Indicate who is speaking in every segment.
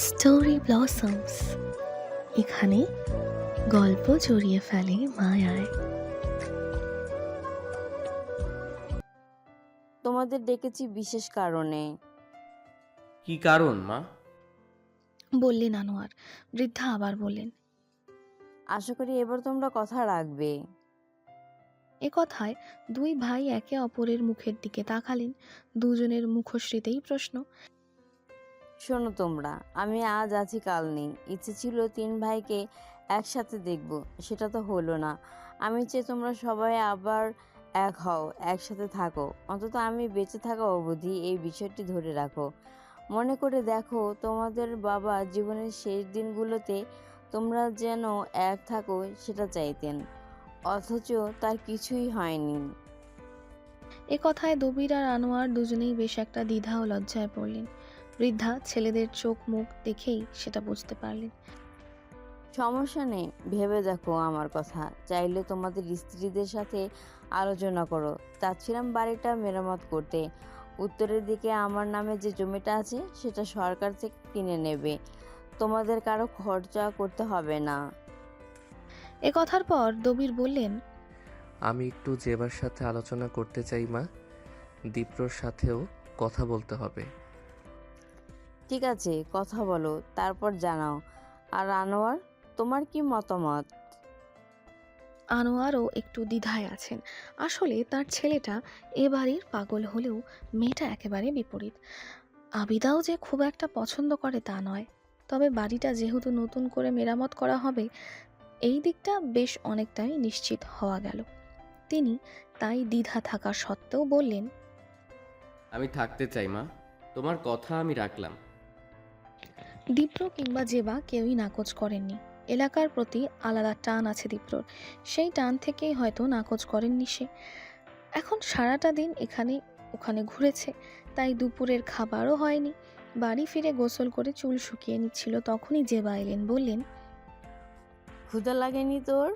Speaker 1: Story blossoms, এখানে গল্প জড়িয়ে ফেলে মায়ায়।
Speaker 2: তোমাদের ডেকেছি বিশেষ কারণে।
Speaker 3: কি কারণ মা?
Speaker 1: বললেন আনোয়ার। বৃদ্ধা আবার বললেন,
Speaker 2: আশা করি এবার তোমরা কথা রাখবে।
Speaker 1: এ কথায় দুই ভাই একে অপরের মুখের দিকে তাকালেন। দুজনের মুখশ্রীতেই প্রশ্ন।
Speaker 2: শোনো তোমরা, আমি আজ আছি কাল নেই। ইচ্ছে ছিল তিন ভাইকে একসাথে দেখব, সেটা তো হলো না। আমি চাই তোমরা সবাই আবার এক হও, একসাথে থাকো। অন্তত আমি বেঁচে থাকা অবধি এই বিষয়টি ধরে রাখো। মনে করে দেখো, তোমাদের বাবা জীবনের শেষ দিনগুলোতে তোমরা যেন এক থাকো সেটা চাইতেন, অথচ তার কিছুই হয়নি।
Speaker 1: এ কথায় দবির আর আনোয়ার দুজনেই বেশ একটা দ্বিধা ও লজ্জায় পড়লেন। বৃদ্ধা ছেলেদের চোখ মুখ দেখেই সেটা বুঝতে পারলেন।
Speaker 2: সমস্যা নেই, ভেবে দেখো আমার কথা। চাইলে তোমাদের স্ত্রীদের সাথে আলোচনা করো। চাচ্ছিলাম বাড়িটা মেরামত করতে। উত্তরের দিকে আমার নামে যে জমিটা আছে সেটা সরকার থেকে কিনে নেবে। তোমাদের কারো খরচা করতে হবে না।
Speaker 1: এ কথার পর দবির বললেন,
Speaker 4: আমি একটু জেবার সাথে আলোচনা করতে চাই মা। দীপ্রর সাথেও কথা বলতে হবে।
Speaker 2: ঠিক আছে, কথা বলো, তারপর জানাও। আর আনোয়ার, তোমার কি মতামত?
Speaker 1: আনোয়ারও একটু দ্বিধায় আছেন। আসলে তার ছেলেটা এ বাড়ির পাগল হলেও মেয়েটা একেবারে বিপরীত। আবিদাও যে খুব একটা পছন্দ করে তা নয়, তবে বাড়িটা যেহেতু নতুন করে মেরামত করা হবে, এই দিকটা বেশ অনেকটাই নিশ্চিত হওয়া গেল। তিনি তাই দ্বিধা থাকা সত্ত্বেও বললেন,
Speaker 3: আমি থাকতে চাই মা, তোমার কথা আমি রাখলাম।
Speaker 1: দীপ্র কিংবা জেবা কেউই নাকচ করেননি। এলাকার প্রতি আলাদা টান আছে দীপ্রর, সেই টান থেকেই হয়তো নাকচ করেননি সে। এখন সারাটা দিন এখানে ওখানে ঘুরেছে, তাই দুপুরের খাবারও হয়নি। বাড়ি ফিরে গোসল করে চুল শুকিয়ে নিচ্ছিল, তখনই জেবা এলেন। বললেন,
Speaker 2: ক্ষুধা লাগেনি তোর?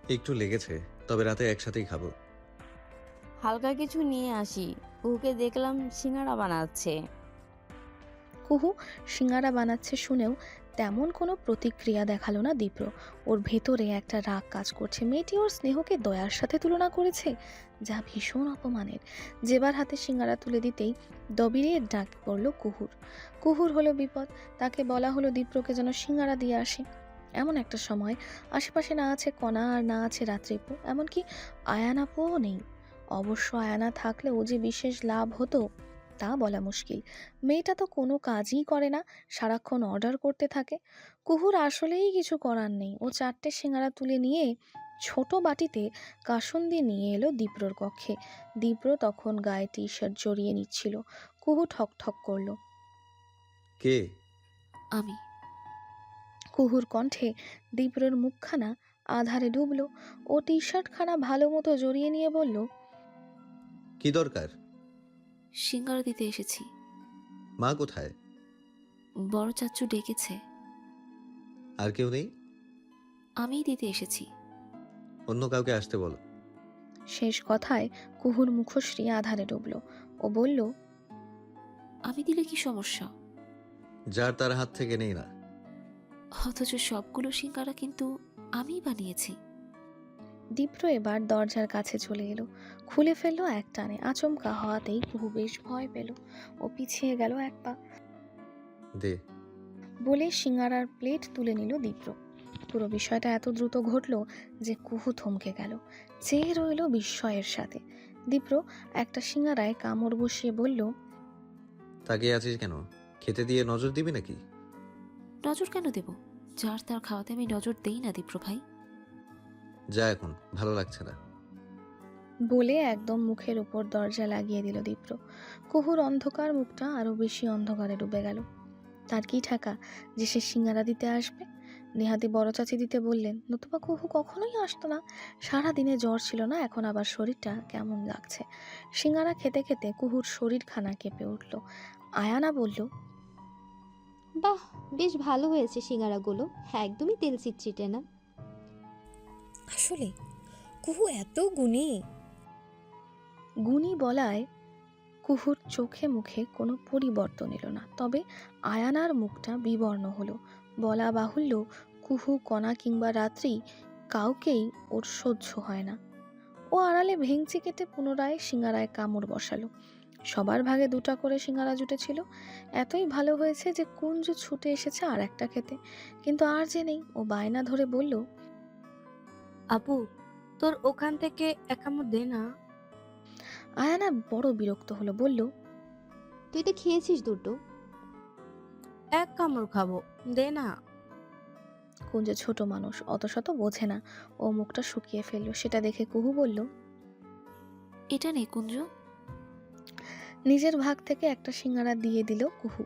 Speaker 5: একটু লেগেছে, তবে রাতে একসাথেই খাবো।
Speaker 2: হালকা কিছু নিয়ে আসি। কুহুকে দেখলাম সিঙ্গাড়া বানাচ্ছে।
Speaker 1: কুহু সিঙ্গারা বানাচ্ছে শুনেও তেমন কোনো প্রতিক্রিয়া দেখালো না দীপ্র। ওর ভেতরে একটা রাগ কাজ করছে। মেয়েটি ওর স্নেহকে দয়ার সাথে তুলনা করেছে, যা ভীষণ অপমানের। জেবার হাতে সিঙ্গারা তুলে দিতেই দবিরের ডাক পড়ল কুহুর। কুহুর হলো বিপদ। তাকে বলা হলো দীপ্রকে যেন সিঙ্গারা দিয়ে আসে। এমন একটা সময়, আশেপাশে না আছে কণা আর না আছে রাত্রিপু, এমনকি আয়ানাপুও নেই। অবশ্য আয়ানা থাকলে ও যে বিশেষ লাভ হতো তা বলা মুশকিল। মেয়েটা তো কোনো কাজই করে না, সারাক্ষণ অর্ডার করতে থাকে। কুহুর আসলেই কিছু করার নেই। ও চারটে সিঙ্গারা তুলে নিয়ে ছোট বাটিতে কাসুন্দি নিয়ে এলো দীপ্রর কক্ষে। দীপ্র তখন গায়ে টি শার্ট জড়িয়ে নিচ্ছিল। কুহু ঠক ঠক করলো।
Speaker 5: কে?
Speaker 6: আমি।
Speaker 1: কুহুর কণ্ঠে দীপ্রর মুখখানা আধারে ডুবলো। ও টি শার্টখানা ভালো মতো জড়িয়ে নিয়ে বলল,
Speaker 5: কি দরকার?
Speaker 6: সিঙ্গারা দিতে এসেছি।
Speaker 5: মা কোথায়?
Speaker 6: বড় চাচ্চু ডেকেছে।
Speaker 5: আর কেউ নেই?
Speaker 6: আমিই দিতে এসেছি।
Speaker 5: অন্য কাউকে আসতে বলো।
Speaker 1: শেষ কথায় কুহুর মুখশ্রী আধারে ডুবলো। ও বলল,
Speaker 6: আমি দিলে কি সমস্যা?
Speaker 5: যার তার হাত থেকে নেই না।
Speaker 6: অথচ সবগুলো সিঙ্গারা কিন্তু আমিই বানিয়েছি।
Speaker 1: দীপ্র এবার দরজার কাছে চলে এলো, খুলে ফেললো এক টানে। আচমকা হওয়াতেই কুহু বেশ ভয় পেল। ও পিছিয়ে গেল এক পা।
Speaker 5: দে।
Speaker 1: বলে সিঙ্গারার প্লেট তুলে নিল দীপ্র। পুরো বিষয়টা এত দ্রুত ঘটল যে কুহু থমকে গেল, চেয়ে রইল বিস্ময়ের সাথে। দীপ্র একটা সিঙ্গারায় কামড় বসিয়ে বলল,
Speaker 5: তাকিয়ে আছিস কেন? খেতে দিয়ে নজর দিবি নাকি?
Speaker 6: নজর কেন দেব? যার তার খাওয়াতে আমি নজর দেই না দীপ্র ভাই।
Speaker 5: যা, এখন ভালো লাগছে না।
Speaker 1: বলে একদম মুখের উপর দরজা লাগিয়ে দিল দীপ্র। কুহুর অন্ধকার মুখটা আরো বেশি অন্ধকারে ডুবে গেল। তার কি ঠাকা যে সে সিঙ্গারা দিতে আসবে? নেহাতি বড় চাচি দিতে বললেন, নতুবা কুহু কখনোই আসতো না। সারাদিনে জ্বর ছিল না, এখন আবার শরীরটা কেমন লাগছে। সিঙ্গারা খেতে খেতে কুহুর শরীরখানা কেঁপে উঠল। আয়ানা বলল,
Speaker 7: বাহ, বেশ ভালো হয়েছে সিঙ্গারাগুলো, একদমই তেল চিটচিটে না।
Speaker 8: আসলে কুহু এত গুণী।
Speaker 1: গুণী বলায় কুহুর চোখে মুখে কোনো পরিবর্তন এলো না, তবে আয়ানার মুখটা বিবর্ণ হলো। বলা বাহুল্য, কুহু, কণা কিংবা রাত্রি কাউকেই ওর সহ্য হয় না। ও আড়ালে ভেঙচি কেটে পুনরায় সিঙ্গারায় কামড় বসালো। সবার ভাগে 2টা করে সিঙ্গারা জুটেছিল। এতই ভালো হয়েছে যে কুঞ্জ ছুটে এসেছে আর একটা খেতে, কিন্তু আর যে নেই। ও বায়না ধরে বলল,
Speaker 8: আপু, তোর ওখান থেকে এক কামড় দে না।
Speaker 1: আয়ানা বড় বিরক্ত হলো, বলল,
Speaker 7: তুই তো খেয়েছিস দুটো।
Speaker 8: এক কামড় খাবো, দে না।
Speaker 1: কুঞ্জ ছোট মানুষ, অত শত বোঝে না। ও মুখটা শুকিয়ে ফেললো। সেটা দেখে কুহু বলল,
Speaker 6: এটা নেই কুঞ্জ।
Speaker 1: নিজের ভাগ থেকে একটা সিঙ্গারা দিয়ে দিল কুহু।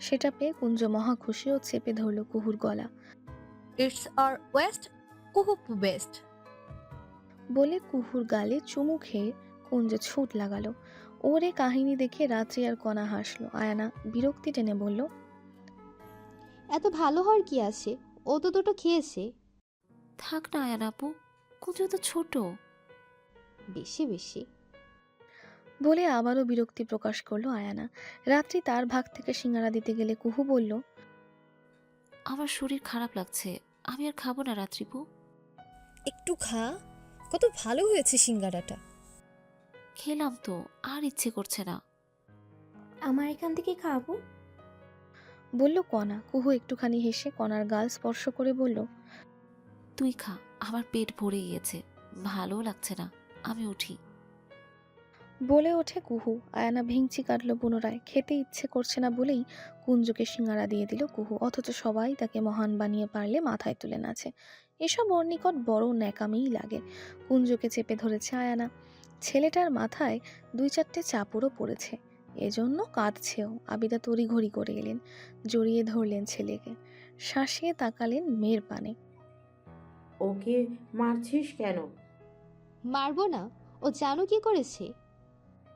Speaker 1: সেটা পেয়ে কুঞ্জ মহা খুশি ও চেপে ধরলো কুহুর গলা।
Speaker 8: ইটস আর ওয়েস্ট, কুহু বেস্ট।
Speaker 1: বলে কুহুর গালে চুমু খেয়ে কুঞ্জ ছুট লাগালো। ওর এ কাহিনী দেখে রাত্রি আর কণা হাসলো। আয়ানা বিরক্তি টেনে বলল,
Speaker 7: এত ভালো হওয়ার কি আছে, ও তো দুটো খেয়েছে।
Speaker 6: থাক না আয়ান আপু, কুঞ্জ তো ছোট।
Speaker 7: বেশি বেশি।
Speaker 1: বলে আবারও বিরক্তি প্রকাশ করলো আয়ানা। রাত্রি তার ভাগ থেকে সিঙ্গারা দিতে গেলে কুহু বলল,
Speaker 6: আমার শরীর খারাপ লাগছে, আমি আর খাবো না রাত্রিপু।
Speaker 9: একটু খা, কত ভালো হয়েছে সিঙ্গারাটা।
Speaker 6: খেলাম তো, আর ইচ্ছে করছে না।
Speaker 10: আমার এখান থেকে খাবো।
Speaker 1: বলল কণা। কুহু একটুখানি হেসে কণার গাল স্পর্শ করে বলল,
Speaker 6: তুই খা, আমার পেট ভরে গিয়েছে, ভালো লাগছে না, আমি উঠি।
Speaker 1: বলে ওঠে কুহু। আয়ানা ভেঙচি কাটলো পুনরায়। খেতে ইচ্ছে করছে না বলেই কুঞ্জকে সিঙ্গারা দিয়ে দিল কুহু, অথচ সবাই তাকে মহান বানিয়ে পারলে মাথায় তুলে নাচে। এসব ওর নিকট বড় ন্যাকামিই লাগে। কুঞ্জকে চেপে ধরেছে আয়ানা। ছেলেটার মাথায় 2-4টে চাপড়ও পড়েছে, এজন্য কাঁদছেও। আবিদা তড়িঘড়ি করে এলেন, জড়িয়ে ধরলেন ছেলেকে, শাসিয়ে তাকালেন মেয়ের পানে।
Speaker 11: ওকে মারছিস কেন?
Speaker 7: মারবো না, ও জানো কি করেছে?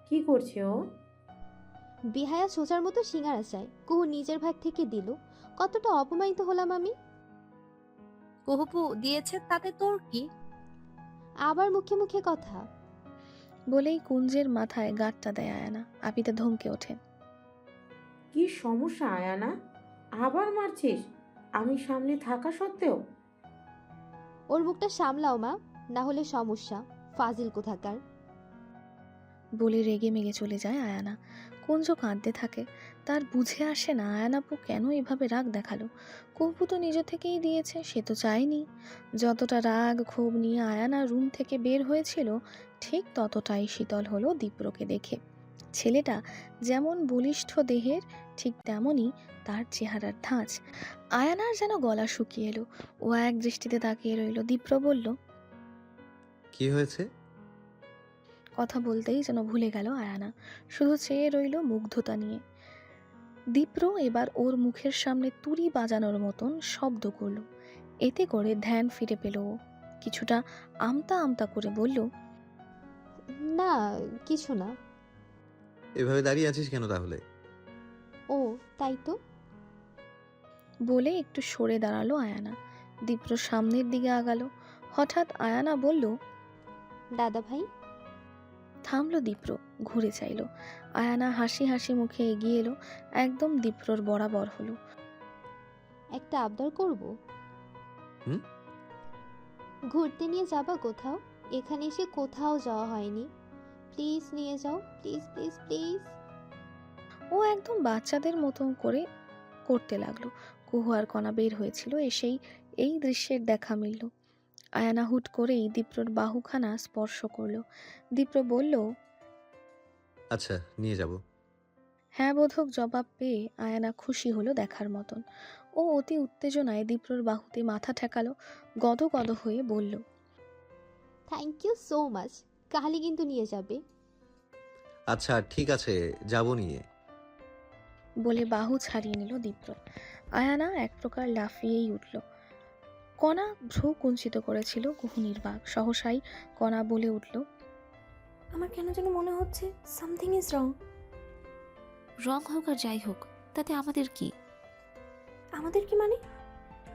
Speaker 11: কি করছে ও?
Speaker 7: বিহায়া সোজার মতো সিঙ্গারা চায়, কুহু নিজের ভাগ থেকে দিল। কতটা অপমানিত হলাম আমি।
Speaker 8: কুহুপু দিয়েছে তাতে তোর কি?
Speaker 7: আবার মুখে মুখে কথা।
Speaker 1: বলেই কুঞ্জের মাথায় গাঁটটা দেয় আয়ানা। আবিদা ধমকে ওঠে,
Speaker 11: কি সমস্যা আয়ানা? আবার মারছিস আমি সামনে থাকা সত্ত্বেও?
Speaker 7: ওর মুখটা সামলাও মা, না হলে সমস্যা। ফাজিল কোথাকার।
Speaker 1: বলে রেগে মেগে চলে যায় আয়ানা। কুঞ্জ কাঁদতে থাকে। তার বুঝে আসে না আয়ানাপু কেন এভাবে রাগ দেখালো। কুহু তো নিজে থেকেই দিয়েছে, সে তো চায়নি। যতটা রাগ ক্ষোভ নিয়ে আয়ানা রুম থেকে বের হয়েছিল, ঠিক ততটাই শীতল হলো দীপ্রকে দেখে। ছেলেটা যেমন বলিষ্ঠ দেহের, ঠিক তেমনই তার চেহারার ধাঁচ। আয়ানার যেন গলা শুকিয়ে এলো। ও এক দৃষ্টিতে তাকিয়ে রইল। দীপ্র বলল,
Speaker 5: কি হয়েছে?
Speaker 1: কথা বলতেই যেন ভুলে গেল আয়ানা, শুধু চেয়ে রইল মুগ্ধতা নিয়ে। দীপ্র এবার ওর মুখের সামনে তুড়ি বাজানোর মতন শব্দ করলো। এতে করে ধ্যান ফিরে পেল ও। কিছুটা আমতা আমতা করে বলল,
Speaker 7: না কিছু না।
Speaker 5: এভাবে দাঁড়িয়ে আছিস কেন তাহলে?
Speaker 7: ও তাই তো।
Speaker 1: বলে একটু সরে দাঁড়ালো আয়ানা। দীপ্র সামনের দিকে আগালো। হঠাৎ আয়ানা বলল,
Speaker 7: দাদা ভাই।
Speaker 1: থামলো দীপ্র, ঘুরে চাইল। আয়ানা হাসি হাসি মুখে এগিয়ে এলো, একদম দীপ্রর বরাবর হলো।
Speaker 7: একটা আবদার করব।
Speaker 5: হুম?
Speaker 7: ঘুরতে নিয়ে যাবা কোথাও? এখানে এসে কোথাও যাওয়া হয়নি, প্লিজ নিয়ে যাও, প্লিজ প্লিজ প্লিজ।
Speaker 1: ও একদম বাচ্চাদের মতন করে করতে লাগলো। কুহু আর কণা বের হয়েছিল, এসেই এই দৃশ্যের দেখা মিলল। আয়ানা হুট করেই দীপ্রর বাহুখানা স্পর্শ করলো। দীপ্র বলল,
Speaker 5: আচ্ছা, নিয়ে যাব।
Speaker 1: হ্যাঁ বোধক জবাব পেয়ে আয়ানা খুশি হলো দেখার মতন। ও অতি উত্তেজনায় দীপ্রর বাহুতে মাথা ঠেকালো, গদগদ হয়ে বলল,
Speaker 7: থ্যাংক ইউ সো মাচ, কালই কিন্তু নিয়ে যাবে।
Speaker 5: আচ্ছা ঠিক আছে, যাব নিয়ে।
Speaker 1: বলে বাহু ছাড়িয়ে নিল দীপ্র। আয়ানা এক প্রকার লাফিয়েই উঠল। কণা ভ্রু কুঞ্চিত করেছিল কুহু নির্বাক। সহসাই কণা বলে উঠল,
Speaker 10: আমার কেন যেন মনে হচ্ছে সামথিং ইজ রং।
Speaker 6: রং হোক আর যাই হোক, তাতে আমাদের কি?
Speaker 10: আমাদের কি মানে?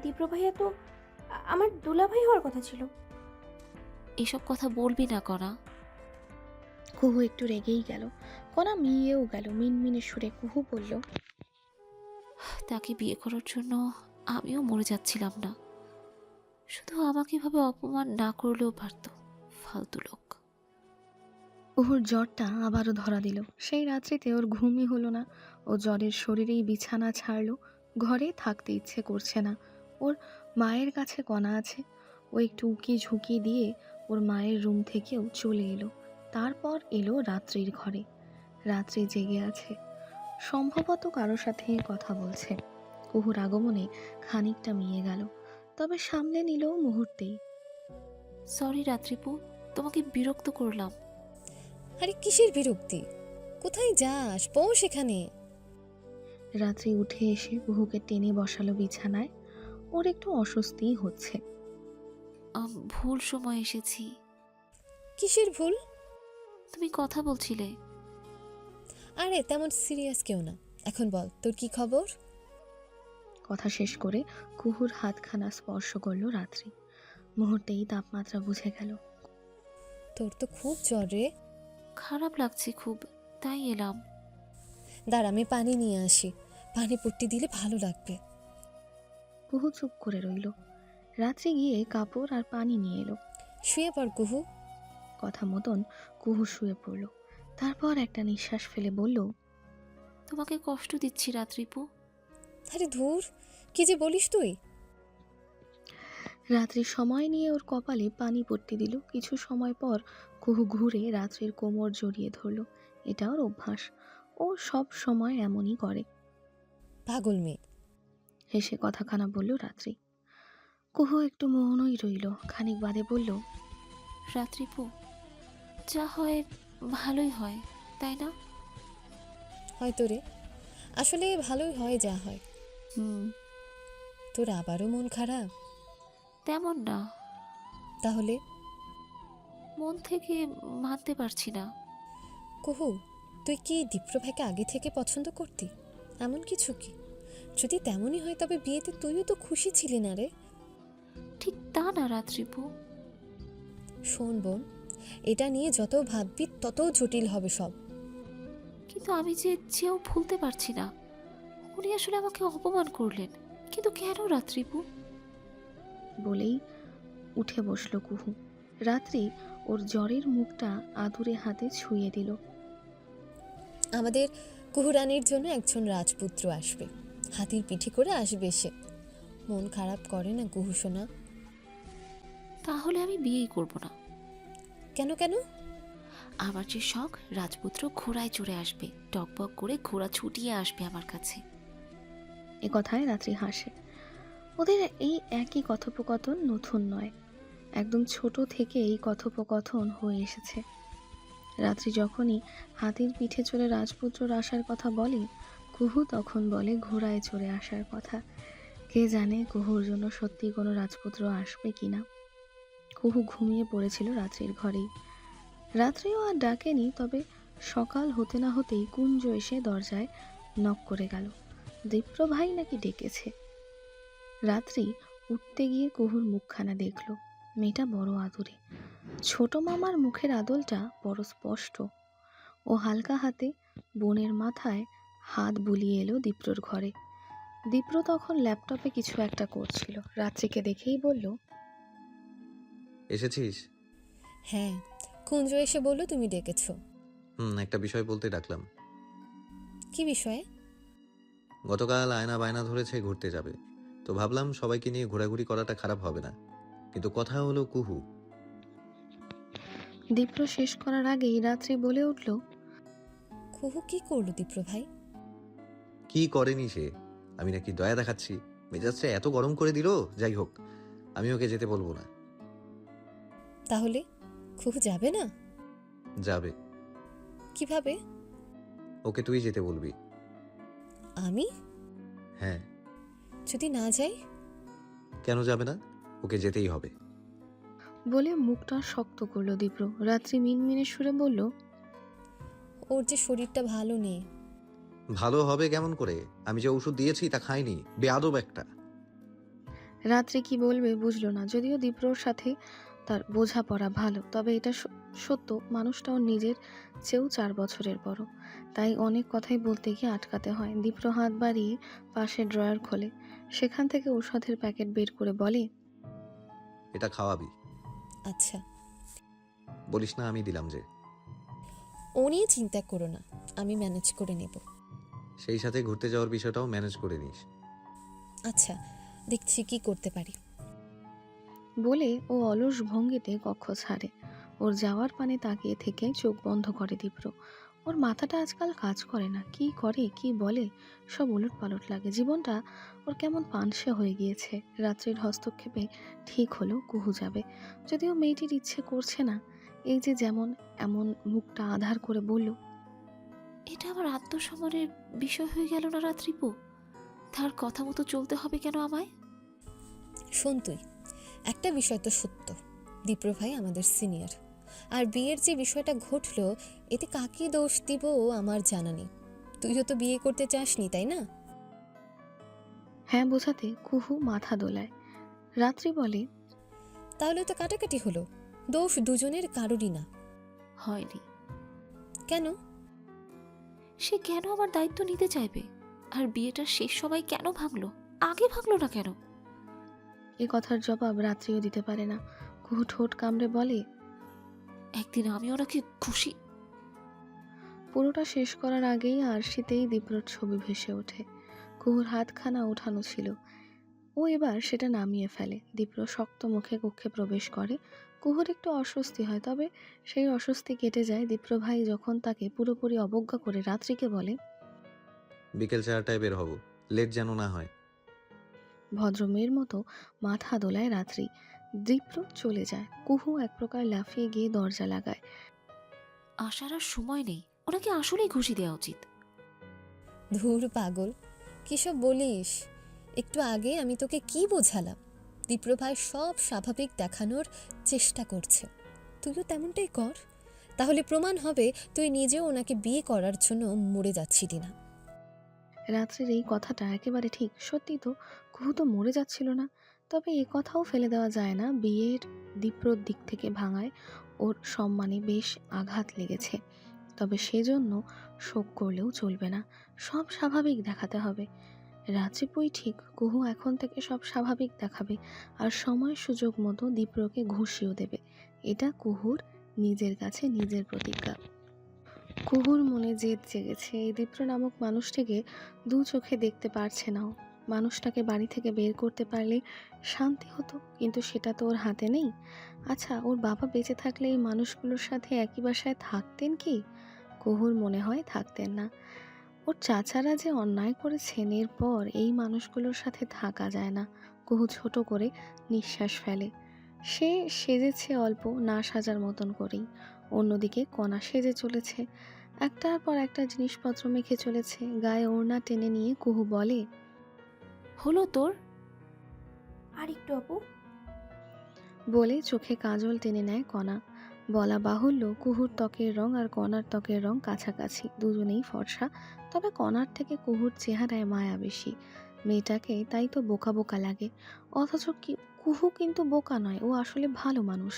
Speaker 10: দীপ্র ভাইয়া তো আমার দুলাভাই হওয়ার কথা ছিল।
Speaker 6: এসব কথা বলবি না করা।
Speaker 1: কুহু একটু রেগেই গেল। কণা মিয়েও গেল। মিনমিনে সুরে কুহু বলল,
Speaker 6: তাকে বিয়ে করার জন্য আমিও মরে যাচ্ছিলাম না। শুধু আমাকে এভাবে অপমান না করলেও পারত, ফালতু লোক।
Speaker 1: কুহুর জ্বরটা আবারও ধরা দিল। সেই রাত্রিতে ওর ঘুমই হলো না। ও জ্বরের শরীরেই বিছানা ছাড়লো। ঘরে থাকতে ইচ্ছে করছে না। ওর মায়ের কাছে কণা আছে। ও একটু উকি ঝুঁকি দিয়ে ওর মায়ের রুম থেকেও চলে এলো। তারপর এলো রাত্রির ঘরে। রাত্রি জেগে আছে, সম্ভবত কারোর সাথে কথা বলছে। কুহুর আগমনে খানিকটা মিয়ে গেল, তবে সামলে নিল মুহূর্তেই।
Speaker 6: সরি রাত্রিপু, তোমাকে বিরক্ত করলাম।
Speaker 9: আরে কিসের বিরক্তি? কোথায় যাস? বস এখানে।
Speaker 1: রাত্রি উঠে এসে কুহুকে টেনে বসালো বিছানায়। ওর একটু অস্বস্তিই হচ্ছে।
Speaker 6: ভুল সময় এসেছি।
Speaker 9: কিসের ভুল?
Speaker 6: তুমি কথা বলছিলে।
Speaker 9: আরে তেমন সিরিয়াস কেউ না। এখন বল, তোর কি খবর?
Speaker 1: কথা শেষ করে কুহুর হাতখানা স্পর্শ করলো রাত্রি। মুহূর্তেই তাপমাত্রা বুঝে গেল।
Speaker 9: তোর তো খুব জ্বর রে।
Speaker 6: খারাপ লাগছে খুব, তাই এলাম।
Speaker 9: দাঁড়া, আমি পানি নিয়ে আসি। পানি পট্টি দিলে ভালো লাগবে।
Speaker 1: কুহু চুপ করে রইল। রাত্রি গিয়ে কাপড় আর পানি নিয়ে এলো।
Speaker 9: শুয়ে পড় কুহু।
Speaker 1: কথা মতন কুহু শুয়ে পড়ল। তারপর একটা নিঃশ্বাস ফেলে বলল,
Speaker 6: তোমাকে কষ্ট দিচ্ছি রাত্রিপু।
Speaker 9: আরে ধুর, কি যে বলিস তুই।
Speaker 1: রাত্রি সময় নিয়ে ওর কপালে পানি পট্টি দিল। কিছু সময় পর কুহু ঘুরে রাত্রির কোমর জড়িয়ে ধরল। এটা ওর অভ্যাস। ও সব সময় এমনই করে।
Speaker 9: পাগল মেয়ে।
Speaker 1: হেসে কথাখানা বলল রাত্রি। কুহু একটু মৌনই রইল। খানিক বাদে বলল,
Speaker 6: রাত্রিপু, যা হয় ভালোই হয়, তাই না?
Speaker 9: হয়তো রে, আসলে ভালোই হয় যা হয়। তোর আবারও মন খারাপ?
Speaker 6: তেমন না,
Speaker 9: তাহলে?
Speaker 6: মন থেকে মানতে পারছি না।
Speaker 9: কুহু, তুই কি দীপ্র ভাইকে আগে থেকে পছন্দ করতি? এমন কিছু কি? যদি তেমনই হয় তবে বিয়েতে তুইও তো খুশি ছিলি না রে।
Speaker 6: ঠিক তা না রাত্রিপু।
Speaker 9: শোন বোন, এটা নিয়ে যত ভাববি তত জটিল হবে সব।
Speaker 6: কিন্তু আমি যে চেয়েও ভুলতে পারছি না। উনি আসলে আমাকে অপমান করলেন, কিন্তু কেন রাত্রিপু?
Speaker 1: বলেই উঠে বসল কুহু। রাত্রি ওর জ্বরের মুখটা আদুরে হাতে ছুঁয়ে দিল।
Speaker 9: আমাদের কুহুরানির জন্য একজন রাজপুত্র আসবে। হাতির পিঠে করে আসবে সে। মন খারাপ করে না কুহু সোনা?
Speaker 6: তাহলে আমি বিয়েই করব না।
Speaker 9: কেন কেন?
Speaker 6: আমার যে শখ, রাজপুত্র ঘোড়ায় চড়ে আসবে, টকবক করে ঘোড়া ছুটিয়ে আসবে আমার কাছে।
Speaker 1: এ কথায় রাত্রি হাসে। ওদের এই একই কথোপকথন নতুন নয়, একদম ছোট থেকে এই কথোপকথন হয়ে এসেছে। রাত্রি যখনই হাতির পিঠে চড়ে রাজপুত্রর আসার কথা বলে, কুহু তখন বলে ঘোড়ায় চড়ে আসার কথা। কে জানে কুহুর জন্য সত্যি কোনো রাজপুত্র আসবে কিনা। কুহু ঘুমিয়ে পড়েছিল রাত্রির ঘরেই। রাত্রিও আর ডাকেনি, তবে সকাল হতে না হতেই কুঞ্জ এসে দরজায় নক করে গেল। দীপ্র ভাই নাকি ডেকেছে। রাত্রি উঠতে গিয়ে কুহুর মুখখানা দেখল। মেয়েটা বড় আদুরে। ছোট মামার মুখের আদলটা বড় স্পষ্ট। ও হালকা হাতে বোনের মাথায় হাত বুলিয়ে এলো দীপ্রর ঘরে। দীপ্র তখন ল্যাপটপে কিছু একটা করছিল। রাত্রিকে দেখেই বলল,
Speaker 5: এসেছিস?
Speaker 9: হ্যাঁ, কুঞ্জ এসে বললো তুমি ডেকেছো।
Speaker 5: একটা বিষয় বলতে ডাকলাম।
Speaker 9: কি বিষয়ে?
Speaker 5: গতকাল আয়না বায়না ধরেছে ঘুরতে যাবে, তো ভাবলাম সবাইকে নিয়ে ঘোরাঘুরি করাটা খারাপ হবে না। কিন্তু কথা হলো কুহু।
Speaker 1: দীপ্র শেষ করার আগেই রাত্রি বলে উঠল,
Speaker 9: কুহু কি করলো দীপ্র ভাই?
Speaker 5: কি করেনি সে? আমি নাকি দয়া দেখাচ্ছি? মেজাজটা এত গরম করে দিল। যাই হোক, আমি ওকে যেতে বলবো না।
Speaker 9: তাহলে কুহু যাবে না?
Speaker 5: যাবে।
Speaker 9: কিভাবে?
Speaker 5: ওকে তুই যেতে বলবি।
Speaker 9: আমি?
Speaker 5: হ্যাঁ।
Speaker 9: যদি না যাই?
Speaker 5: কেন যাবে না? ওকে যেতেই হবে।
Speaker 1: বলে মুখটা শক্ত করলো দীপ্র। রাত্রি মিনমিনে সুরে বলল,
Speaker 9: ওর যে শরীরটা ভালো নেই।
Speaker 5: ভালো হবে কেমন করে? আমি যে ওষুধ দিয়েছি তা খাইনি। বেয়াদব একটা।
Speaker 1: রাত্রি কি বলবে বুঝলো না। যদিও দীপ্রর সাথে তার বোঝাপড়া ভালো, তবে এটা সত্য মানুষটা ওর নিজের চেয়েও 4 বছরের বড়। তাই অনেক কথাই বলতে গিয়ে আটকাতে হয়। দীপ্র হাত বাড়িয়ে পাশে ড্রয়ার খোলে, সেখান থেকে ঔষধের প্যাকেট বের করে বলে,
Speaker 5: এটা খাওয়াবি।
Speaker 9: আচ্ছা।
Speaker 5: বলিস না আমি দিলাম যে।
Speaker 9: ও নিয়ে চিন্তা করো না, আমি ম্যানেজ করে নেব।
Speaker 5: সেই সাথে ঘুরতে যাওয়ার বিষয়টাও ম্যানেজ করে নিস।
Speaker 9: আচ্ছা, দেখছি কি করতে পারি।
Speaker 1: বলে ও অলস ভঙ্গিতে কক্ষ ছাড়ে। ওর যাওয়ার পানে তাকিয়ে থেকে চোখ বন্ধ করে দীপ্র। ওর মাথাটা আজকাল কাজ করে না, কি করে কি বলে সব উলটপালট লাগে। জীবনটা ওর কেমন পানসে হয়ে গিয়েছে। রাত্রির হস্তক্ষেপে ঠিক হলো কুহু যাবে, যদিও মেয়েটির ইচ্ছে করছে না। এই যে যেমন এমন মুখটা আধার করে বলল,
Speaker 6: এটা আমার আত্মসম্মানের বিষয় হয়ে গেল না রাত্রিপু? তার কথা মতো চলতে হবে কেন আমায়?
Speaker 9: শোন তুই, একটা বিষয় তো সত্য, দীপ্র ভাই আমাদের সিনিয়র। আর বিয়ের যে বিষয়টা ঘটলো, এতে কাকে দোষ দিব আমার জানা নেই। তুইও তো বিয়ে করতে চাসনি, তাই না?
Speaker 1: হ্যাঁ বোঝাতে কুহু মাথা দোলায়। রাত্রি বলে,
Speaker 9: তাহলে তো কাটাকাটি হলো, দোষ দুজনের কারোরই না।
Speaker 6: হয়নি।
Speaker 9: কেন?
Speaker 6: সে কেন আমার দায়িত্ব নিতে চাইবে? আর বিয়েটার শেষ সময় কেন ভাঙলো? আগে ভাঙলো না কেন?
Speaker 1: এ কথার জবাব রাত্রিও দিতে পারে না। কুহু ঠোঁট কামড়ে বলে,
Speaker 6: একদিন আমি ওনাকে খুশি।
Speaker 1: পুরোটা শেষ করার আগেই আরশিতেই দীপ্রর ছবি ভেসে ওঠে। কুহুর হাতখানা ওঠানো ছিল, ও এবার সেটা নামিয়ে ফেলে। দীপ্র শক্ত মুখে কক্ষে প্রবেশ করে। কুহুর একটু অস্বস্তি হয়, তবে সেই অস্বস্তি কেটে যায় দীপ্র ভাই যখন তাকে পুরোপুরি অবজ্ঞা করে রাত্রিকে বলে,
Speaker 5: বিকেল 4টায় বের হব, লেট যেন না হয়।
Speaker 1: ভদ্রমেয়ের মতো মাথা দোলায় রাত্রি। দীপ্র চলে যায়। কুহু এক প্রকার লাফিয়ে গিয়ে দরজা লাগায়।
Speaker 6: আসার আর সময় নেই, ওনাকে আসলেই খুশি দেওয়া উচিত।
Speaker 9: ধুর পাগল, কিসব বলিস? একটু আগে আমি তোকে কি বোঝালাম? দীপ্র ভাই সব স্বাভাবিক দেখানোর চেষ্টা করছে, তুইও তেমনটাই কর। তাহলে প্রমাণ হবে তুই নিজেও ওনাকে বিয়ে করার জন্য মরে যাচ্ছিলি না।
Speaker 1: রাত্রির এই কথাটা একেবারে ঠিক। সত্যি তো, কুহু তো মরে যাচ্ছিল না। তবে এ কথাও ফেলে দেওয়া যায় না, বিয়ের দীপ্রর দিক থেকে ভাঙায় ওর সম্মানে বেশ আঘাত লেগেছে। তবে সেজন্য শোক করলেও চলবে না, সব স্বাভাবিক দেখাতে হবে। রাত্রিপুই ঠিক, কুহু এখন থেকে সব স্বাভাবিক দেখাবে, আর সময় সুযোগ মতো দীপ্রকে ঘুষিয়েও দেবে। এটা কুহুর নিজের কাছে নিজের প্রতিজ্ঞা। কুহুর মনে জেদ জেগেছে। এই দীপ্র নামক মানুষটিকে দু চোখে দেখতে পারছে না ও। মানুষটাকে বাড়ি থেকে বের করতে পারলে শান্তি হতো, কিন্তু সেটা তো ওর হাতে নেই। আচ্ছা, ওর বাবা বেঁচে থাকলে এই মানুষগুলোর সাথে একই বাসায় থাকতেন কি? কুহুর মনে হয় থাকতেন না। ওর চাচারা যে অন্যায় করেছেন, এরপর এই মানুষগুলোর সাথে থাকা যায় না। কুহু ছোট করে নিঃশ্বাস ফেলে। সে সেজেছে অল্প, না সাজার মতন করেই। অন্যদিকে কণা সেজে চলেছে, একটার পর একটা জিনিসপত্র মেখে চলেছে। গায়ে ওড়না টেনে নিয়ে কুহু বলে,
Speaker 6: হলো তোর?
Speaker 10: আর একটু আপু।
Speaker 1: বলে চোখে কাজল টেনে নেয় কণা। বলা বাহুল্য, কুহুর ত্বকের রং আর কণার ত্বকের রং কাছাকাছি, দুজনেই ফর্সা। তবে কণার থেকে কুহুর চেহারায় মায়া বেশি। মেয়েটাকে তাই তো বোকা বোকা লাগে, অথচ কুহু কিন্তু বোকা নয়, ও আসলে ভালো মানুষ।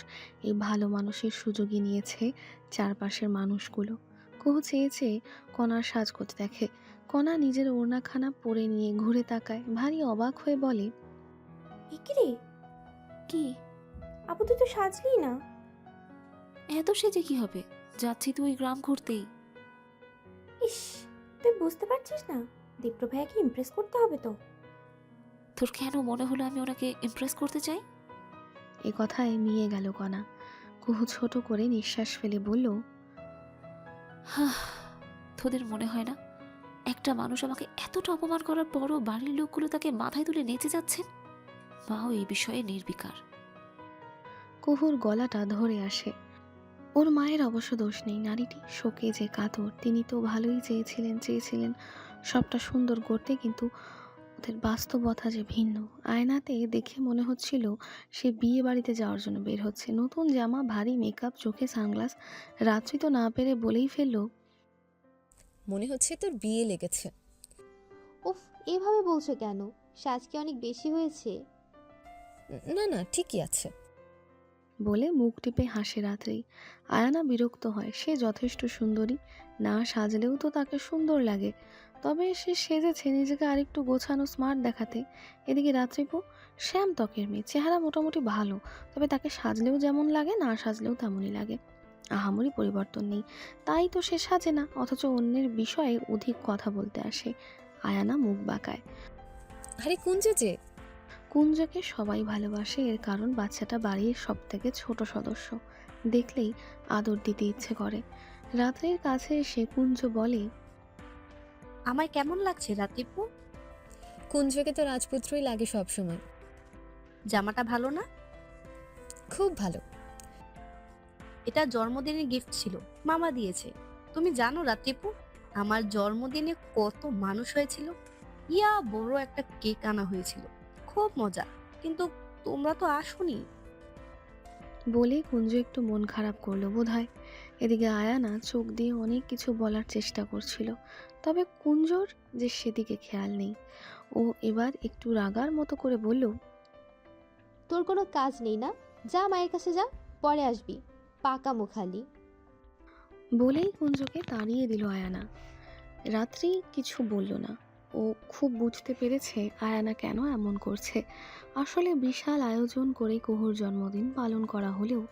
Speaker 1: এই ভালো মানুষের সুযোগই নিয়েছে চারপাশের মানুষগুলো। কুহু চেয়ে চেয়ে কণার সাজ করতে দেখে। কণা নিজের ওড়নাখানা পরে নিয়ে ঘুরে তাকায়, ভারী অবাক হয়ে বলে,
Speaker 10: ইকিরে,
Speaker 6: কি?
Speaker 10: আপু তুই তো সাজলি না।
Speaker 6: এত সেজে কি হবে? যাচ্ছি তুই গ্রাম ঘুরতেই।
Speaker 10: ইস, তুই বুঝতে পারছিস না, দীপ্র ভাইয়াকে ইমপ্রেস করতে হবে তো।
Speaker 6: তোর কেন মনে হলো আমি ওনাকে ইমপ্রেস করতে চাই?
Speaker 1: এ কথায় মিয়ে গেল কণা। কুহু ছোট করে নিঃশ্বাস ফেলে বলল,
Speaker 6: তোদের মনে হয় না একটা মানুষ আমাকে এতটা অপমান করার পরও বাড়ির লোকগুলো তাকে মাথায় তুলে নেচে যাচ্ছেন? মাও এই বিষয়ে নির্বিকার।
Speaker 1: কুহুর গলাটা ধরে আসে। ওর মায়ের অবশ্য দোষ নেই, নারীটি শোকে যে কাতর। তিনি তো ভালোই চেয়েছিলেন সবটা সুন্দর করতে, কিন্তু ওদের বাস্তবতা যে ভিন্ন। আয়নাতে দেখে মনে হচ্ছিল সে বিয়ে বাড়িতে যাওয়ার জন্য বের হচ্ছে, নতুন জামা, ভারী মেকআপ, চোখে সানগ্লাস। রাত্রি তো না পেরে বলেই ফেলল,
Speaker 9: মনে হচ্ছে তোর বিয়ে লেগেছে।
Speaker 7: উফ, এভাবে বলছো কেন? সাজ কি অনেক বেশি হয়েছে?
Speaker 9: না না, ঠিকই আছে।
Speaker 1: বলে মুখ টিপে হাসে রাত্রি। আয়ানা বিরক্ত হয়, সে যথেষ্ট সুন্দরী, না সাজলেও তো তাকে সুন্দর লাগে, তবে সে সেজেছে নিজেকে আরেকটু গোছানো স্মার্ট দেখাতে। এদিকে রাত্রিপু শ্যাম ত্বকের মেয়ে, চেহারা মোটামুটি ভালো, তবে তাকে সাজলেও যেমন লাগে না সাজলেও তেমনই লাগে, আহামরি পরিবর্তন নেই। তাই তো সে সাজে না, অথচ অন্যের বিষয়ে অধিক কথা বলতে আসে। আয়ানা মুখ বাঁকায়।
Speaker 9: আরে কুঞ্জ যে!
Speaker 1: কুঞ্জকে সবাই ভালোবাসে, এর কারণ বাচ্চাটা বাড়ির সব থেকে ছোট সদস্য, দেখলেই আদর দিতে ইচ্ছে করে। রাত্রির কাছে এসে কুঞ্জ বলে,
Speaker 8: আমায় কেমন লাগছে রাতিপু?
Speaker 9: কুঞ্জকে তো রাজপুত্রই লাগে সব সময়।
Speaker 8: জামাটা ভালো না?
Speaker 9: খুব ভালো।
Speaker 8: এটা জন্মদিনের গিফট ছিল, মামা দিয়েছে। তুমি জানো রাতিপু, আমার জন্মদিনে কত মানুষ হয়েছিল? ইয়া বড় একটা কেক আনা হয়েছিল, খুব মজা। কিন্তু তোমরা তো আসোনি।
Speaker 1: বলে কুঞ্জ একটু মন খারাপ করলো বোধহয়। এদিকে আয়ানা চোখ দিয়ে অনেক কিছু বলার চেষ্টা করছিল, তবে কুঞ্জর যে সেদিকে খেয়াল নেই। ও এবার একটু রাগার মতো করে বলল,
Speaker 7: তোর কোনো কাজ নেই না? যা মায়ের কাছে যা, পরে আসবি, পাকা মুখালি।
Speaker 1: বলেই কুঞ্জকে তাড়িয়ে দিল আয়ানা। রাত্রি কিছু বলল না, ও খুব বুঝতে পেরেছে আয়ানা কেন এমন করছে। আসলে বিশাল আয়োজন করে কুহুর জন্মদিন পালন করা হলেও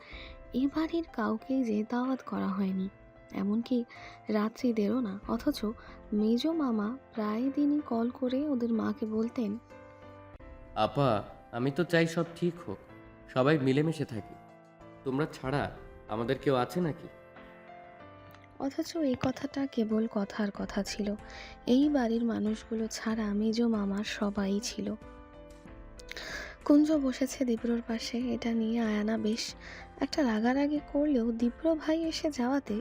Speaker 1: এ বাড়ির কাউকেই যে দাওয়াত করা হয়নি, এমনকি রাত্রিদেরও না। অথচ মেজ মামা প্রায় দিনই কল করে ওদের মাকে বলতেন,
Speaker 3: আপা, আমি তো চাই সব ঠিক হোক, সবাই মিলেমিশে থাকি। তোমরা ছাড়া আমাদের কেউ আছে নাকি?
Speaker 1: অথচ এই কথাটা কেবল কথার কথা ছিল। এই বাড়ির মানুষগুলো ছাড়া মেজ মামার সবাই ছিল। কুঞ্জ বসেছে দীপ্রর পাশে, এটা নিয়ে আয়ানা বেশ একটা রাগারাগি করলেও দীপ্র ভাই এসে যাওয়াতে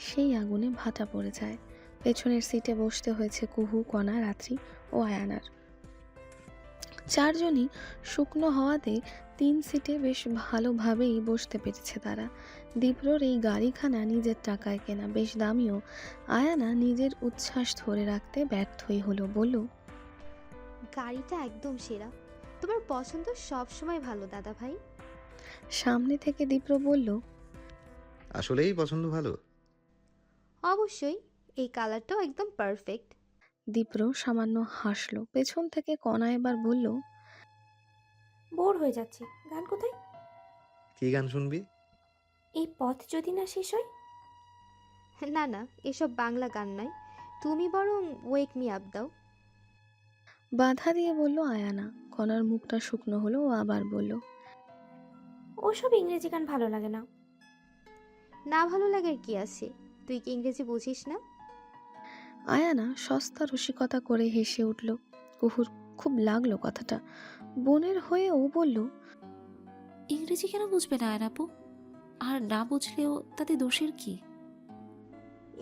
Speaker 1: সেই আগুনে ভাটা পড়ে যায়। পেছনের সিটে বসতে হয়েছে কুহু, কণা, রাত্রি ও আয়ানার। চারজনই শুকনো হওয়াতে 3 সিটে বেশ ভালোভাবেই বসতে পেরেছে তারা। দীপ্রর এই গাড়িখানা নিজের টাকায় কেনা, বেশ দামিও। আয়ানা নিজের উচ্ছ্বাস ধরে রাখতে ব্যর্থই হলো, বলল,
Speaker 7: গাড়িটা একদম সেরা, তোমার পছন্দ সব সময় ভালো দাদা ভাই।
Speaker 1: সামনে থেকে দীপ্র বলল,
Speaker 5: আসলেই পছন্দ ভালো।
Speaker 7: অবশ্যই, এই কালারটাও একদম পারফেক্ট।
Speaker 1: দীপ্র সামান্য হাসলো। পেছন থেকে কণা এবার বলল,
Speaker 10: বোর হয়ে যাচ্ছে, গান কোথায়?
Speaker 5: কি গান শুনবি?
Speaker 10: এই পথ যদি না শেষ হয়।
Speaker 7: না না, এসব বাংলা গান নয়, তুমি বরং ওয়েক মি আপ দাও।
Speaker 1: বাধা দিয়ে বলল আয়ানা। কণার মুখটা শুকনো হলো, ও আবার বলল,
Speaker 10: ওসব ইংরেজি গান ভালো লাগে না।
Speaker 7: না ভালো লাগার কি আছে, তুই কি ইংরেজি বুঝিস না?
Speaker 1: আয়ানা সস্তা রসিকতা করে হেসে উঠল। কুহুর খুব লাগলো কথাটা। বোনের হয়ে ও বলল,
Speaker 6: ইংরেজি কেন বুঝবে না আয়নাপু? আর না বুঝলেও তাতে দোষের কি?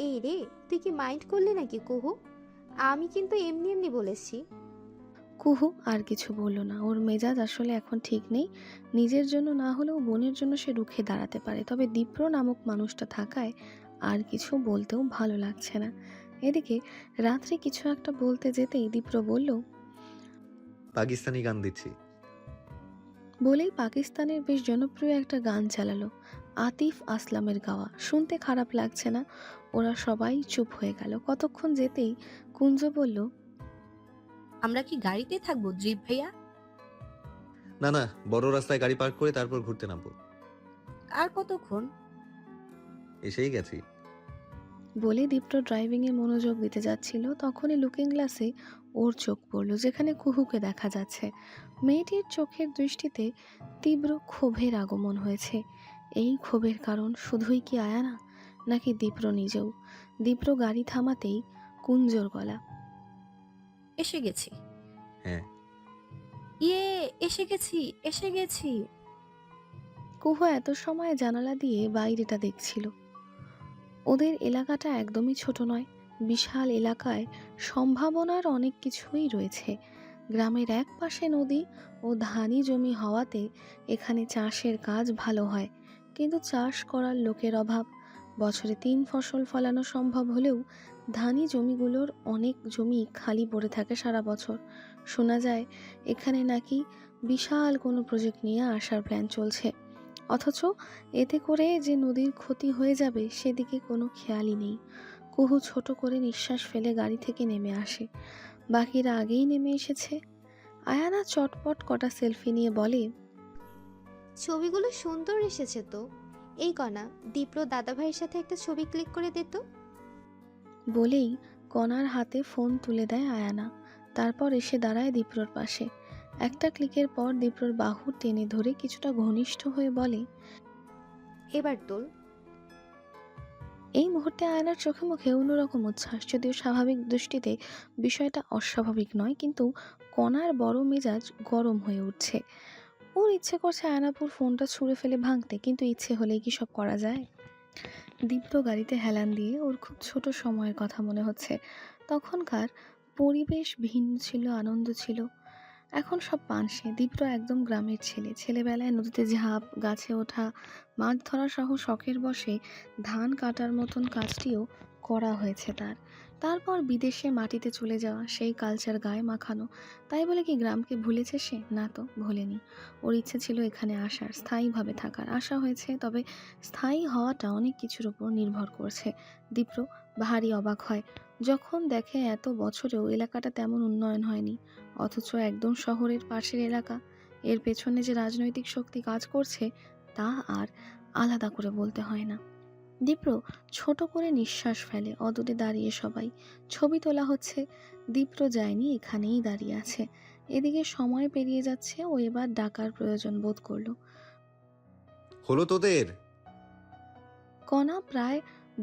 Speaker 7: এই রে, তুই কি মাইন্ড করলি নাকি কুহু? আমি কিন্তু এমনি এমনি বলেছি।
Speaker 1: কুহু আর কিছু বলল না। ওর মেজাজ আসলে এখন ঠিক নেই। নিজের জন্য না হলেও বোনের জন্য সে রুখে দাঁড়াতে পারে, তবে দীপ্র নামক মানুষটা থাকায় আর কিছু বলতেও ভালো লাগছে না। এদিকে রাত্রে কিছু একটা বলতে যেতেই দীপ্র বলল,
Speaker 5: পাকিস্তানি গান দিচ্ছি।
Speaker 1: বলেই পাকিস্তানের বেশ জনপ্রিয় একটা গান চালালো, আতিফ আসলামের গাওয়া। শুনতে খারাপ লাগছে না? ওরা সবাই চুপ হয়ে গেল। কতক্ষণ যেতেই কুঞ্জ বলল,
Speaker 8: আমরা কি গাড়িতে থাকবো দ্বীপ ভাইয়া?
Speaker 5: না না, বড় রাস্তায় গাড়ি পার্ক করে তারপর ঘুরতে নামবো।
Speaker 8: আর কতক্ষণ?
Speaker 5: এসেই গেছি।
Speaker 1: বলে দীপ্র ড্রাইভিংয়ে মনোযোগ দিতে যাচ্ছিল, তখনই লুকিং গ্লাসে ওর চোখ পড়ল, যেখানে কুহুকে দেখা যাচ্ছে। মেয়েটির চোখের দৃষ্টিতে তীব্র ক্ষোভের আগমন হয়েছে। এই ক্ষোভের কারণ শুধুই কি আয়ানা, নাকি দীপ্র নিজেও? দীপ্র গাড়ি থামাতেই কুঞ্জর গলা,
Speaker 8: এসে গেছি।
Speaker 5: হ্যাঁ।
Speaker 8: ইয়ে, এসে গেছি, এসে গেছি।
Speaker 1: কুহু এত সময় জানালা দিয়ে বাইরেটা দেখছিল। ওদের এলাকাটা একদমই ছোট নয়, বিশাল এলাকায় সম্ভাবনার অনেক কিছুই রয়েছে। গ্রামের এক পাশে নদী ও ধানি জমি হওয়াতে এখানে চাষের কাজ ভালো হয়, কিন্তু চাষ করার লোকের অভাব। বছরে 3 ফসল ফলানো সম্ভব হলেও ধানি জমিগুলোর অনেক জমি খালি পড়ে থাকে সারা বছর। শোনা যায় এখানে নাকি বিশাল কোনো প্রজেক্ট নিয়ে আসার প্ল্যান চলছে। অথচ এতে করে যে নদীর ক্ষতি হয়ে যাবে সেদিকে কোনো খেয়ালই নেই। কুহু ছোট করে নিঃশ্বাস ফেলে গাড়ি থেকে নেমে আসে। বাকিরা আগেই নেমে এসেছে। আয়ানা চটপট কটা সেলফি নিয়ে বলে,
Speaker 7: ছবিগুলো সুন্দর এসেছে তো। এই কণা, দীপ্র দাদাভাইয়ের সাথে একটা ছবি ক্লিক করে দে তো।
Speaker 1: বলেই কণার হাতে ফোন তুলে দেয় আয়ানা। তারপর এসে দাঁড়ায় দীপ্রর পাশে। একটা ক্লিকের পর দীপ্রর বাহু টেনে ধরে কিছুটা ঘনিষ্ঠ হয়ে বলে,
Speaker 7: এবার তোল।
Speaker 1: এই মুহূর্তে আয়নার চোখে মুখে অন্যরকম উচ্ছ্বাস। যদিও স্বাভাবিক দৃষ্টিতে বিষয়টা অস্বাভাবিক নয়, কিন্তু কণার বড় মেজাজ গরম হয়ে উঠছে। ওর ইচ্ছে করছে আয়নাপুর ফোনটা ছুঁড়ে ফেলে ভাঙতে, কিন্তু ইচ্ছে হলেই কি সব করা যায়? দীপ্ত গাড়িতে হেলান দিয়ে ওর খুব ছোট সময়ের কথা মনে হচ্ছে। তখনকার পরিবেশ ভিন্ন ছিল, আনন্দ ছিল। এখন সব পানসে। দীপ্ত একদম গ্রামের ছেলে। ছেলেবেলায় নদীতে ঝাঁপ, গাছে ওঠা, মাছ ধরা সহ শখের বশে ধান কাটার মতন কাজটিও করা হয়েছে তার। তারপর বিদেশে মাটিতে চলে যাওয়া, সেই কালচার গায়ে মাখানো। তাই বলে কি গ্রামকে ভুলেছে সে? না তো, ভোলেনি। ওর ইচ্ছে ছিল এখানে আসার, স্থায়ীভাবে থাকার। আশা হয়েছে, তবে স্থায়ী হওয়াটা অনেক কিছুর উপর নির্ভর করছে। দীপ্র ভারী অবাক হয় যখন দেখে এত বছরেও এলাকাটা তেমন উন্নয়ন হয়নি। অথচ একদম শহরের পাশের এলাকা। এর পেছনে যে রাজনৈতিক শক্তি কাজ করছে তা আর আলাদা করে বলতে হয় না। দীপ্র ছোট করে নিঃশ্বাস ফেলে। অদূরে দাঁড়িয়ে সবাই ছবি তোলা হচ্ছে। দীপ্র যায়নি, এখানেই দাঁড়িয়ে আছে। এদিকে সময় পেরিয়ে যাচ্ছে। ও এবার ডাকার প্রয়োজন বোধ করলো।
Speaker 5: হলো তোদের?
Speaker 1: কণা প্রায়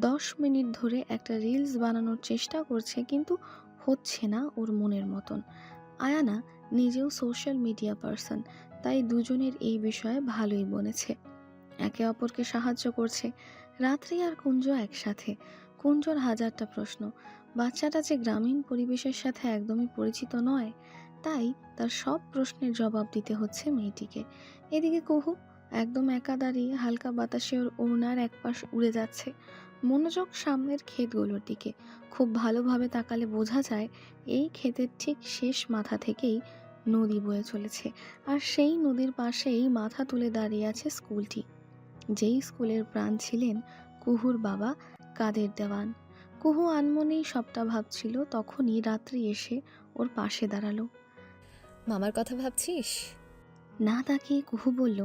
Speaker 1: 10 মিনিট ধরে একটা রিলস বানানোর চেষ্টা করছে, কিন্তু হচ্ছে না ওর মনের মতন। আয়ানা নিজেও সোশ্যাল মিডিয়া পার্সন, তাই দুজনের এই বিষয়ে ভালোই বনেছে। একে অপরকে সাহায্য করছে। রাত্রি আর কুঞ্জ একসাথে। কুঞ্জর হাজারটা প্রশ্ন। বাচ্চাটা যে গ্রামীণ পরিবেশের সাথে একদমই পরিচিত নয়, তাই তার সব প্রশ্নের জবাব দিতে হচ্ছে মেয়েটিকে। এদিকে কুহু একদম একা দাঁড়িয়ে, হালকা বাতাসে ওর ওড়নার এক পাশ উড়ে যাচ্ছে। মনোযোগ সামনের ক্ষেতগুলোর দিকে। খুব ভালোভাবে তাকালে বোঝা যায় এই ক্ষেতের ঠিক শেষ মাথা থেকেই নদী বয়ে চলেছে। আর সেই নদীর পাশেই মাথা তুলে দাঁড়িয়ে আছে স্কুলটি, যেই স্কুলের প্রাণ ছিলেন কুহুর বাবা কাদের দেওয়ান। কুহু আনমনেই সবটা ভাবছিল, তখনই রাত্রি এসে ওর পাশে দাঁড়ালো।
Speaker 9: মামার কথা ভাবছিস?
Speaker 1: না তাকিয়ে কুহু বলল,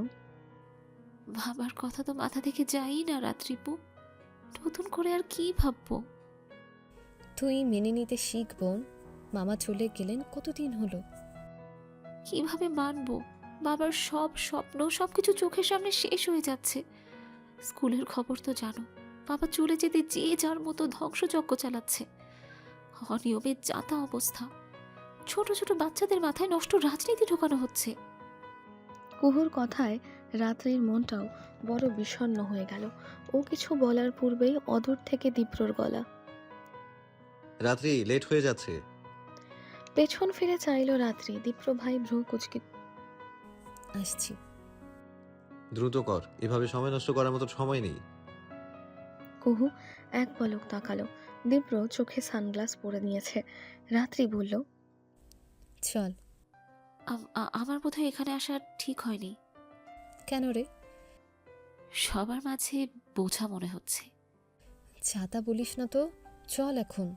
Speaker 6: ভাবার কথা তো মাথা থেকে যাই না রাত্রিপু। নতুন করে আর কি ভাববো?
Speaker 9: তুই মেনে নিতে শিখ বোন। মামা চলে গেলেন কতদিন হলো।
Speaker 6: কিভাবে মানবো? বাবার সব স্বপ্ন, সবকিছু চোখের সামনে শেষ হয়ে যাচ্ছে। স্কুলের খবর তো জানো, বাবা চলে যেতে যে যার মতো ধ্বংসযজ্ঞ চালাচ্ছে। অনিয়মের যাতা অবস্থা। ছোট ছোট বাচ্চাদের মাথায় নষ্ট রাজনীতি ঢোকানো হচ্ছে।
Speaker 1: কুহুর কথায় রাত্রির মনটাও বড় বিষণ্ণ হয়ে গেল। ও কিছু বলার পূর্বেই অদূর থেকে দীপ্রর গলা।
Speaker 5: রাত্রি লেট হয়ে যাচ্ছে।
Speaker 1: পেছন ফিরে চাইল রাত্রি। দীপ্র ভাই ভ্রু কুচকে,
Speaker 9: আসছি।
Speaker 5: দ্রুত কর, এভাবে সময় নষ্ট করার মতো সময় নেই।
Speaker 1: কুহু এক পলক তাকালো। দীপ্র চোখে সানগ্লাস পরে নিয়েছে। রাত্রি বলল,
Speaker 9: চল।
Speaker 6: আমার বোধহয় এখানে আসা ঠিক হয়নি।
Speaker 9: কেন রে?
Speaker 6: সবার মাঝে বোঝা মনে হচ্ছে।
Speaker 9: ছাতা বলিস না তো, চল এখন।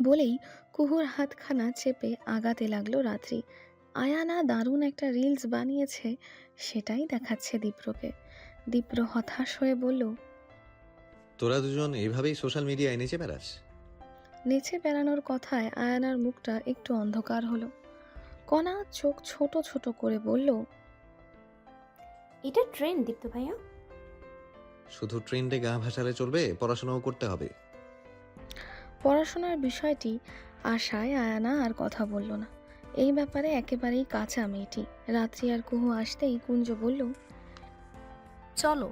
Speaker 1: বলেই কুহুর হাতখানা চেপে আগাতে লাগলো রাত্রি। আয়ানা দারুণ একটা রিলস বানিয়েছে, সেটাই দেখাচ্ছে দীপ্রকে। দীপ্র হতাশ হয়ে বলল,
Speaker 5: তোরা দুজন এইভাবেই সোশ্যাল মিডিয়ায় নেচে বেড়াস?
Speaker 1: নেচে বেড়ানোর কথায় আয়ানার মুখটা একটু অন্ধকার হলো। কণা চোখ ছোট ছোট করে বলল,
Speaker 10: এটা ট্রেন দীপ্ত ভাইয়া।
Speaker 5: শুধু ট্রেন্ডে গা ভাসালে চলবে, পড়াশোনাও করতে হবে।
Speaker 1: পড়াশোনার বিষয়টি আশায় আয়ানা আর কথা বলল না। এই ব্যাপারে একেবারেই কাঁচা মেয়েটি। রাত্রি আর কুহু আসতেই কুঞ্জ বলল,
Speaker 8: চলো,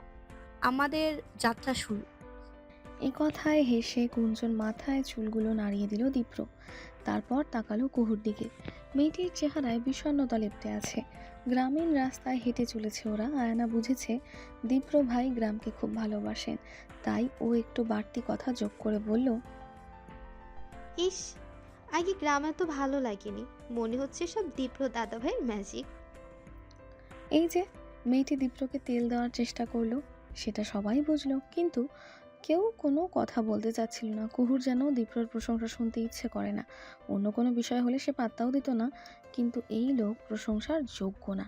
Speaker 8: আমাদের যাত্রা শুরু।
Speaker 1: এ কথায় হেসে কুঞ্জন মাথায় চুলগুলো নাড়িয়ে দিল দীপ্র। তারপর তাকালো কুহুর দিকে। মেয়েটির চেহারায় বিষণ্ণতা লেপ্টে আছে। গ্রামীণ রাস্তায় হেঁটে চলেছে ওরা। আয়ানা বুঝেছে দীপ্র ভাই গ্রামকে খুব ভালোবাসেন, তাই ও একটু বাড়তি কথা যোগ করে বলল,
Speaker 7: ইস, আগে গ্রামে তো ভালো লাগেনি, মনে হচ্ছে সব দীপ্র দাদাভাইয়ের ম্যাজিক।
Speaker 1: এই যে মেয়েটি দীপ্রকে তেল দেওয়ার চেষ্টা করলো, সেটা সবাই বুঝলো, কিন্তু কেউ কোনো কথা বলতে চাচ্ছিল না। কুহুর যেন দীপ্রর প্রশংসা শুনতে ইচ্ছে করে না। অন্য কোনো বিষয় হলে সে পাত্তাও দিত না, কিন্তু এই লোক প্রশংসার যোগ্য না।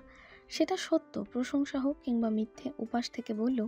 Speaker 1: সেটা সত্য, প্রশংসা হোক কিংবা মিথ্যে। উপাস থেকে বলল,